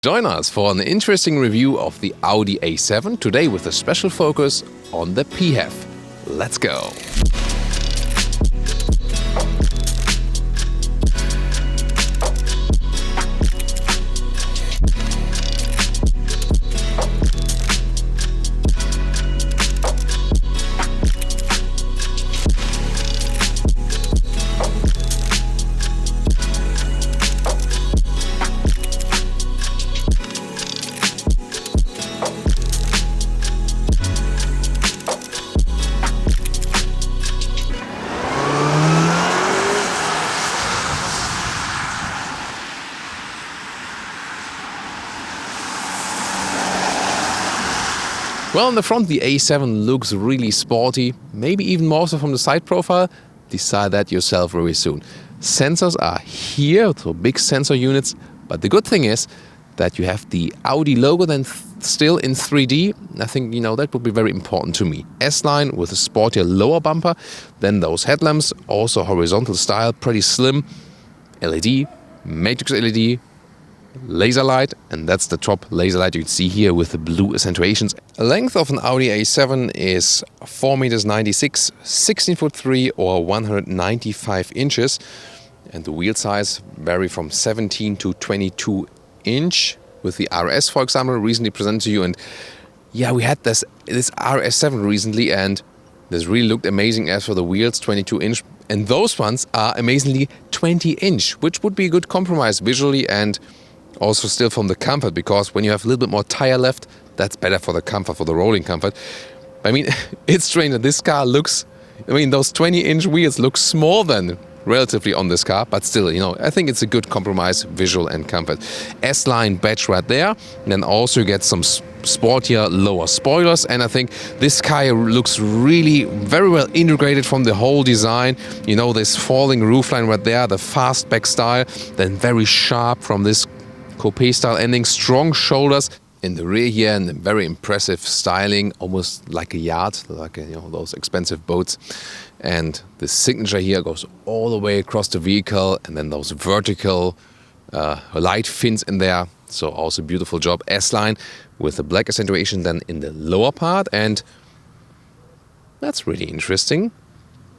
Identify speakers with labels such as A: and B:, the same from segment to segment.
A: Join us for an interesting review of the Audi A7, today with a special focus on the PHEV. Let's go! Well, in the front, the A7 looks really sporty, maybe even more so from the side profile. Decide that yourself very soon. Sensors are here, so big sensor units, but the good thing is that you have the Audi logo then still in 3D. I think, that would be very important to me. S-line with a sportier lower bumper, then those headlamps, also horizontal style, pretty slim. LED, matrix LED, laser light, and that's the top laser light you can see here with the blue accentuations. The length of an Audi A7 is 4.96 m, 16'3" or 195 inches, and the wheel size vary from 17 to 22 inch. With the RS, for example, recently presented to you, and yeah, we had this RS7 recently, and this really looked amazing as for the wheels, 22 inch, and those ones are amazingly 20 inch, which would be a good compromise visually and also still from the comfort, because when you have a little bit more tire left, that's better for the comfort, for the rolling comfort. I mean, it's strange that this car looks, those 20-inch wheels look small then, relatively on this car, but still, I think it's a good compromise, visual and comfort. S-line badge right there, and then also you get some sportier lower spoilers, and I think this car looks really very well integrated from the whole design. This falling roofline right there, the fastback style, then very sharp from this coupe style ending, strong shoulders in the rear here, and very impressive styling, almost like a yacht, like those expensive boats. And the signature here goes all the way across the vehicle, and then those vertical light fins in there. So also beautiful job. S-line with the black accentuation then in the lower part, and that's really interesting.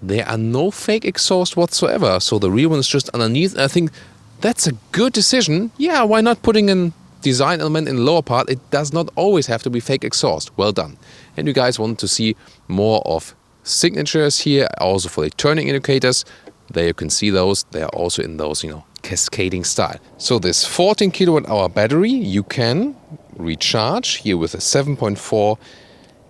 A: There are no fake exhaust whatsoever, so the rear one is just underneath. I think that's a good decision. Yeah, why not putting a design element in the lower part? It does not always have to be fake exhaust. Well done. And you guys want to see more of signatures here, also for the turning indicators. There you can see those. They are also in those, cascading style. So this 14 kilowatt hour battery you can recharge here with a 7.4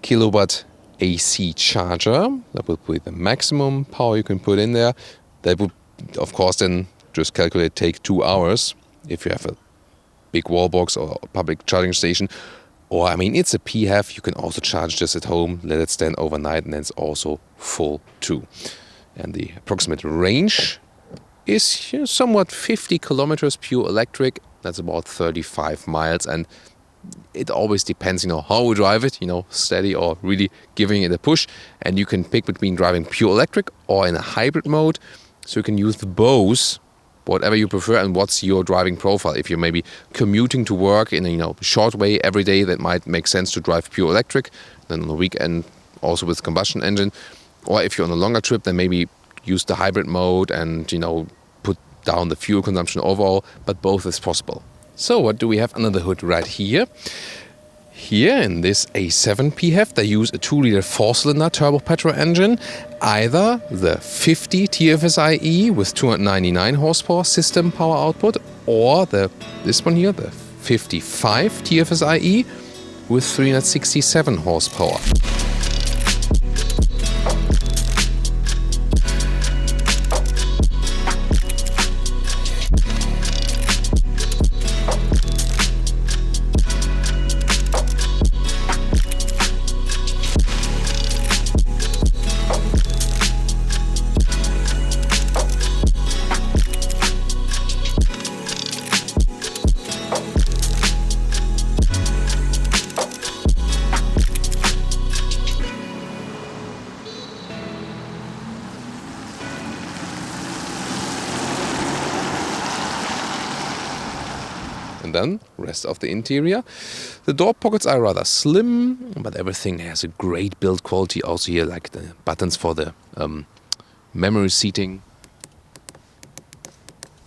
A: kilowatt AC charger. That would be the maximum power you can put in there. That would, of course, then just calculate take 2 hours if you have a big wall box or a public charging station. Or, it's a PHEV, you can also charge this at home, let it stand overnight, and then it's also full too. And the approximate range is somewhat 50 kilometers pure electric. That's about 35 miles, and it always depends, how we drive it, steady or really giving it a push. And you can pick between driving pure electric or in a hybrid mode, so you can use both, whatever you prefer and what's your driving profile. If you're maybe commuting to work in a short way every day, that might make sense to drive pure electric. Then on the weekend also with combustion engine. Or if you're on a longer trip, then maybe use the hybrid mode and put down the fuel consumption overall. But both is possible. So what do we have under the hood right here? Here in this A7 PHEV, they use a 2-liter 4-cylinder turbo petrol engine, either the 50 TFSIe with 299 horsepower system power output, or this one here, the 55 TFSIe with 367 horsepower. rest of the interior. The door pockets are rather slim, but everything has a great build quality. Also here, like the buttons for the memory seating,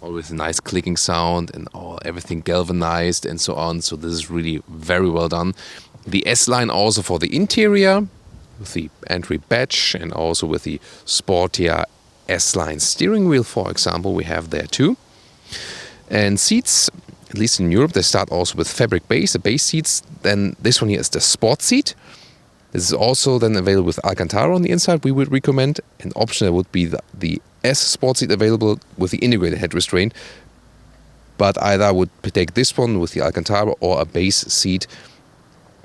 A: all with a nice clicking sound, and everything galvanized and so on. So this is really very well done. The S-Line also for the interior, with the entry badge, and also with the sportier S-Line steering wheel, for example, we have there too. And seats, at least in Europe, they start also with fabric base, the base seats. Then this one here is the sport seat. This is also then available with Alcantara on the inside, we would recommend. An option would be the S sport seat available with the integrated head restraint. But either I would take this one with the Alcantara or a base seat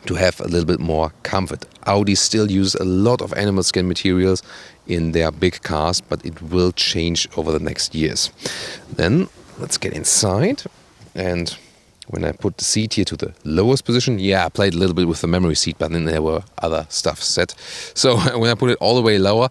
A: to have a little bit more comfort. Audi still use a lot of animal skin materials in their big cars, but it will change over the next years. Then let's get inside. And when I put the seat here to the lowest position, I played a little bit with the memory seat, but then there were other stuff set. So when I put it all the way lower,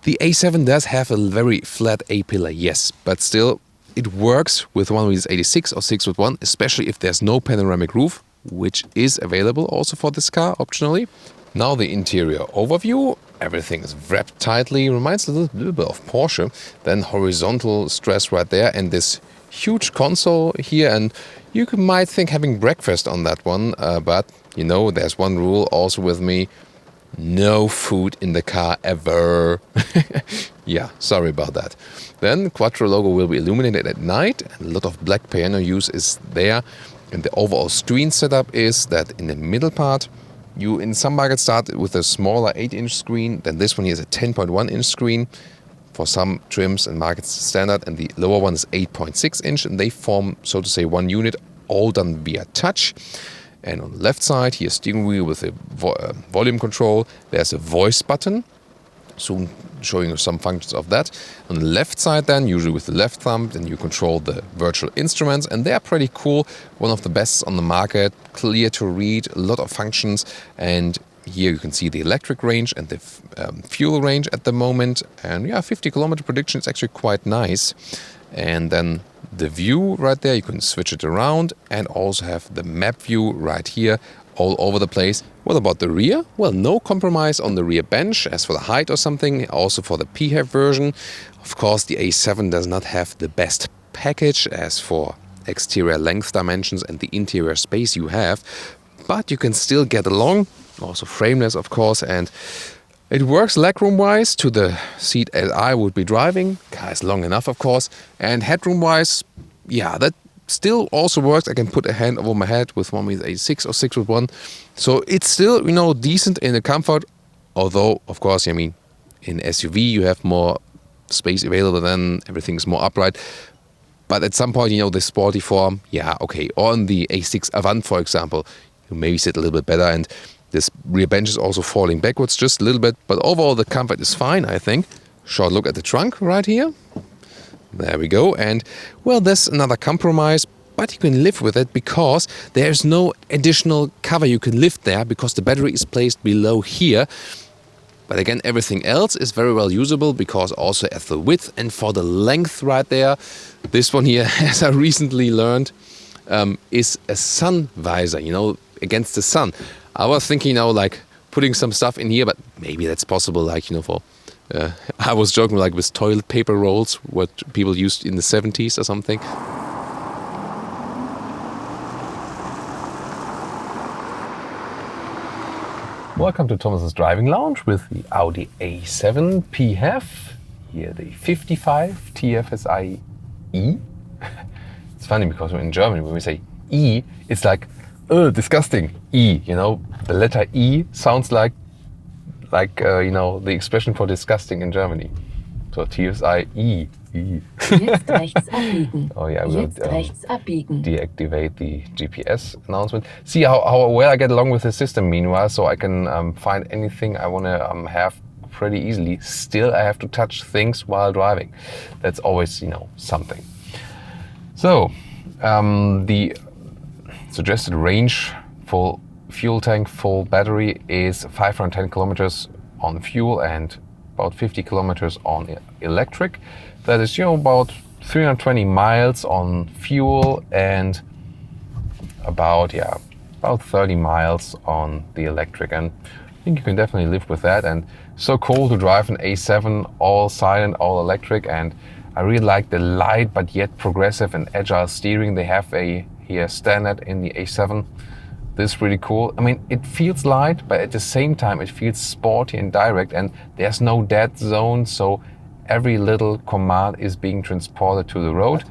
A: the A7 does have a very flat A-pillar, yes, but still it works with one of these 86 or 6-foot-1, especially if there's no panoramic roof, which is available also for this car optionally. Now the interior overview. Everything is wrapped tightly, reminds a little bit of Porsche. Then horizontal stress right there, and this huge console here, and you might think having breakfast on that one, but you know, there's one rule also with me: no food in the car ever. Yeah, sorry about that. Then quattro logo will be illuminated at night, and a lot of black piano use is there. And the overall screen setup is that in the middle part, you in some markets start with a smaller 8-inch screen. Then this one here is a 10.1-inch screen. For some trims and markets standard, and the lower one is 8.6 inch, and they form, so to say, one unit, all done via touch. And on the left side, here steering wheel with a volume control. There's a voice button, soon showing you some functions of that. On the left side then, usually with the left thumb, then you control the virtual instruments, and they are pretty cool. One of the best on the market, clear to read, a lot of functions, and here you can see the electric range and the fuel range at the moment. And 50-kilometer prediction is actually quite nice. And then the view right there, you can switch it around and also have the map view right here all over the place. What about the rear? Well, no compromise on the rear bench as for the height or something. Also for the PHEV version. Of course, the A7 does not have the best package as for exterior length dimensions and the interior space you have. But you can still get along. Also frameless, of course, and it works legroom-wise to the seat as I would be driving. Car is long enough, of course. And headroom-wise, that still also works. I can put a hand over my head with one with 86 or 6-foot-1. So it's still, decent in the comfort. Although, of course, in SUV you have more space available, then everything's more upright. But at some point, the sporty form, okay. Or on the A6 Avant, for example, you maybe sit a little bit better, and this rear bench is also falling backwards just a little bit, but overall the comfort is fine, I think. Short look at the trunk right here. There we go. And, well, there's another compromise, but you can live with it because there's no additional cover you can lift there because the battery is placed below here. But again, everything else is very well usable because also at the width and for the length right there, this one here, as I recently learned, is a sun visor, against the sun. I was thinking like putting some stuff in here, but maybe that's possible, for I was joking with toilet paper rolls, what people used in the 70s or something. Welcome to Thomas's Driving Lounge with the Audi A7 PHEV. Here the 55 TFSI E. It's funny because in Germany when we say E, it's like disgusting. E, the letter E sounds like the expression for disgusting in Germany. So TFSI E.
B: Jetzt rechts abbiegen.
A: Oh yeah, we will
B: rechts abbiegen.
A: Deactivate the GPS announcement. See how well I get along with the system meanwhile, so I can find anything I want to have pretty easily. Still, I have to touch things while driving. That's always, something. So, the suggested range for fuel tank full battery is 510 kilometers on fuel and about 50 kilometers on electric. That is, about 320 miles on fuel and about 30 miles on the electric, and I think you can definitely live with that. And so cool to drive an A7 all silent, all electric, and I really like the light but yet progressive and agile steering they have here standard in the A7. This is really cool. I mean, it feels light, but at the same time it feels sporty and direct, and there's no dead zone, so every little command is being transported to the road.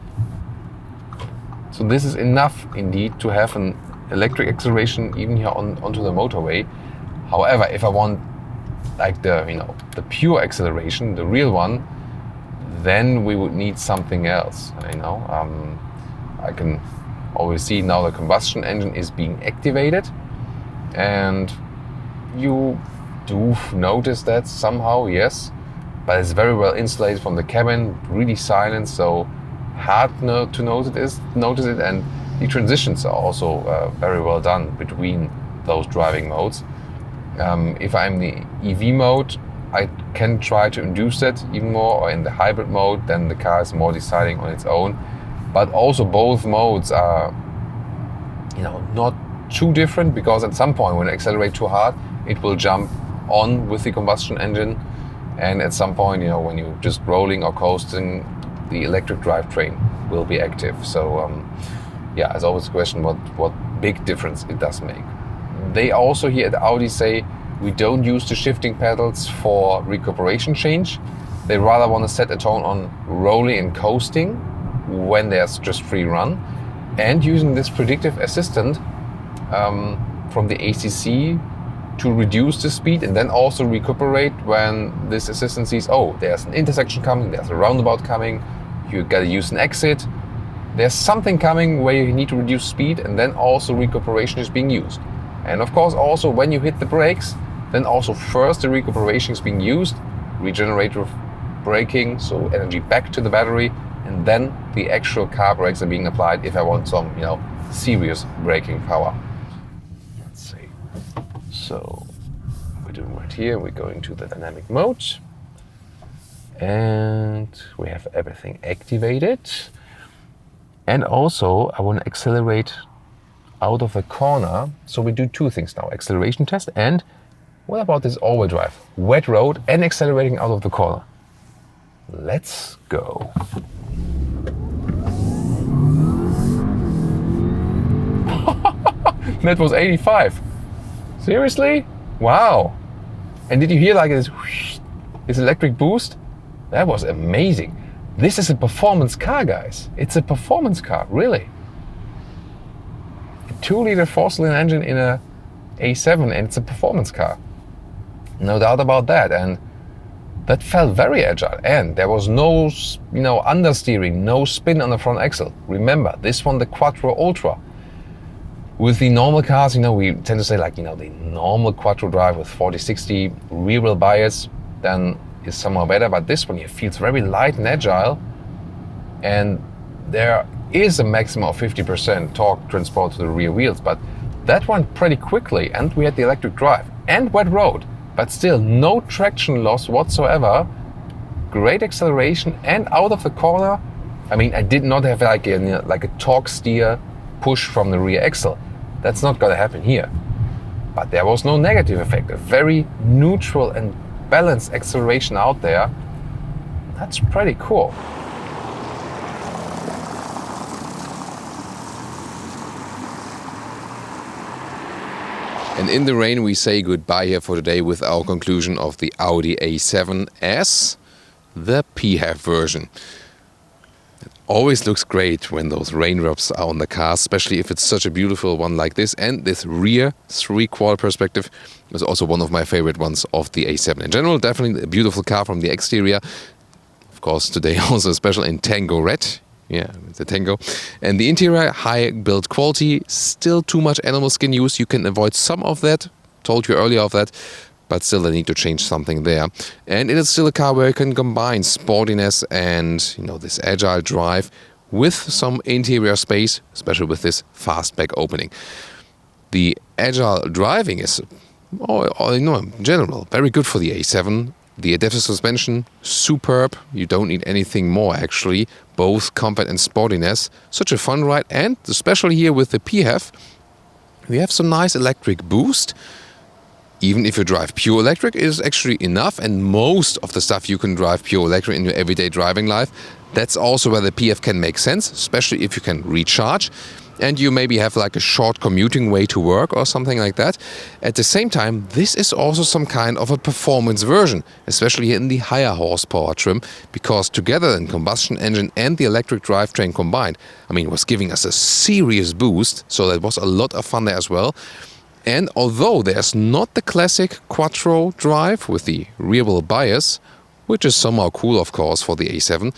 A: So this is enough indeed to have an electric acceleration even here onto the motorway. However, if I want like the pure acceleration, the real one, then we would need something else. I can always see now the combustion engine is being activated, and you do notice that somehow, yes, but it's very well insulated from the cabin, really silent, so hard to notice it, and the transitions are also very well done between those driving modes. If I'm the EV mode, I can try to induce that even more, or in the hybrid mode, then the car is more deciding on its own. But also both modes are, not too different, because at some point when I accelerate too hard, it will jump on with the combustion engine, and at some point, when you're just rolling or coasting, the electric drivetrain will be active. So it's always a question what big difference it does make. They also here at Audi say we don't use the shifting pedals for recuperation change. They rather want to set a tone on rolling and coasting when there's just free run, and using this predictive assistant from the ACC to reduce the speed and then also recuperate when this assistant sees, oh, there's an intersection coming, there's a roundabout coming, you gotta use an exit, there's something coming where you need to reduce speed, and then also recuperation is being used. And of course also when you hit the brakes, then also first the recuperation is being used, regenerative braking, so energy back to the battery, and then the actual car brakes are being applied if I want some, serious braking power. Let's see. So we're doing right here, we're going to the dynamic mode, and we have everything activated. And also I want to accelerate out of the corner. So we do two things now, acceleration test, and what about this all-wheel drive? Wet road and accelerating out of the corner. Let's go. That was 85. Seriously? Wow. And did you hear like this electric boost? That was amazing. This is a performance car, guys. It's a performance car, really. A 2-liter 4-cylinder engine in a A7, and it's a performance car. No doubt about that. And that felt very agile, and there was no, understeering, no spin on the front axle. Remember, this one, the Quattro Ultra. With the normal cars, we tend to say the normal Quattro drive with 40-60 rear wheel bias, then is somehow better. But this one here feels very light and agile, and there is a maximum of 50% torque transport to the rear wheels, but that went pretty quickly, and we had the electric drive and wet road, but still no traction loss whatsoever. Great acceleration, and out of the corner, I did not have like a torque steer push from the rear axle. That's not gonna happen here. But there was no negative effect. A very neutral and balanced acceleration out there. That's pretty cool. And in the rain, we say goodbye here for today with our conclusion of the Audi A7S, the PHEV version. It always looks great when those raindrops are on the car, especially if it's such a beautiful one like this. And this rear 3/4 perspective was also one of my favorite ones of the A7. In general, definitely a beautiful car from the exterior. Of course, today also special in Tango Red. Yeah, it's a Tango. And the interior, high build quality, still too much animal skin use. You can avoid some of that, told you earlier of that, but still they need to change something there. And it is still a car where you can combine sportiness and, this agile drive with some interior space, especially with this fastback opening. The agile driving is, in general, very good for the A7. The adaptive suspension, superb. You don't need anything more actually. Both comfort and sportiness. Such a fun ride, and especially here with the PHEV, we have some nice electric boost. Even if you drive pure electric, it is actually enough, and most of the stuff you can drive pure electric in your everyday driving life. That's also where the PHEV can make sense, especially if you can recharge and you maybe have like a short commuting way to work or something like that. At the same time, this is also some kind of a performance version, especially in the higher horsepower trim, because together the combustion engine and the electric drivetrain combined, was giving us a serious boost, so that was a lot of fun there as well. And although there's not the classic quattro drive with the rear-wheel bias, which is somehow cool of course for the A7,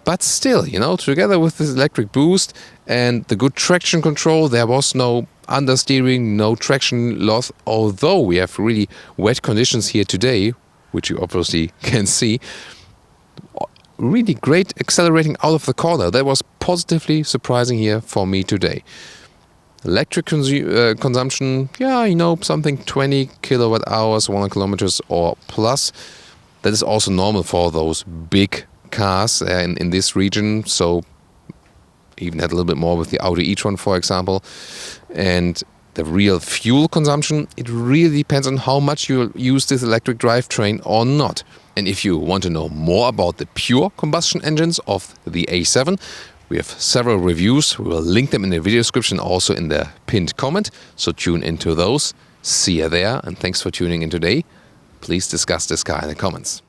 A: but still, together with this electric boost and the good traction control, there was no understeering, no traction loss, although we have really wet conditions here today, which you obviously can see. Really great accelerating out of the corner. That was positively surprising here for me today. Electric consumption, something 20 kilowatt hours, 100 kilometers or plus. That is also normal for those big cars in this region. So even had a little bit more with the Audi e-tron, for example. And the real fuel consumption, it really depends on how much you use this electric drivetrain or not. And if you want to know more about the pure combustion engines of the A7, we have several reviews. We will link them in the video description, also in the pinned comment. So tune into those. See you there, and thanks for tuning in today. Please discuss this car in the comments.